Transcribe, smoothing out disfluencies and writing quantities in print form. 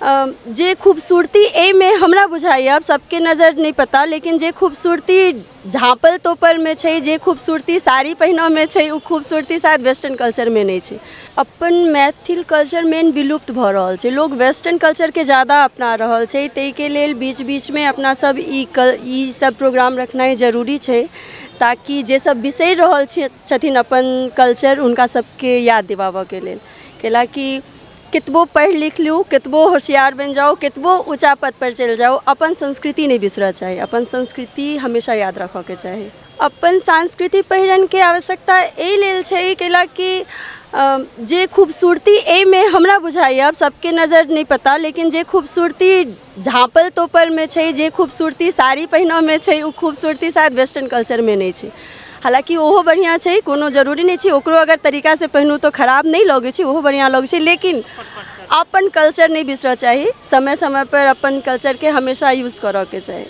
जे खूबसूरती ए में हमरा बुझाइए, अब सबके नज़र नहीं पता, लेकिन जे खूबसूरती झाँपल तोपल में छै, जे खूबसूरती साड़ी पहिना में छै, उ खूबसूरती शायद वेस्टर्न कल्चर में नहीं छै। अपन मैथिल कल्चर मेन विलुप्त भऽ रहल छै, लोग वेस्टर्न कल्चर के ज़्यादा अपना रहल छै, ताहि के लेल बीच बीच में अपना सब ई सब प्रोग्राम रखनाइ जरूरी छै, ताकि जे सब बिसरि रहल छथिन अपन कल्चर, हुनका सबके याद दिवाबऽ के लेल। कैलाकि कितबो पढ़ि लिख लू, कितबो होशियार बन जाओ, कितबो ऊँचा पद पर चल जाओ, अपन संस्कृति नहीं बिसरऽ चाही, अपन संस्कृति हमेशा याद रखऽ के चाही। अपन सांस्कृतिक पहिरन के आवश्यकता एहि लेल छै, कैलाकि जे खूबसूरती ए में हमरा बुझाइए, अब सबके नज़र नहीं पता, लेकिन जे खूबसूरती झाँपल तोपल में छै, जे खूबसूरती साड़ी पहिना में छै, उ खूबसूरती शायद वेस्टर्न कल्चर में नहीं छै। हालांकि ओहो बढ़िया छै, कोनो जरूरी नहीं छै ओकरो अगर तरीका से पहनू तो खराब नहीं लगे छै, ओहो बढ़िया लगे छै, लेकिन अपन कल्चर नहीं बिसरऽ चाही। समय समय पर अपन कल्चर के हमेशा यूज़ करऽ के चाही।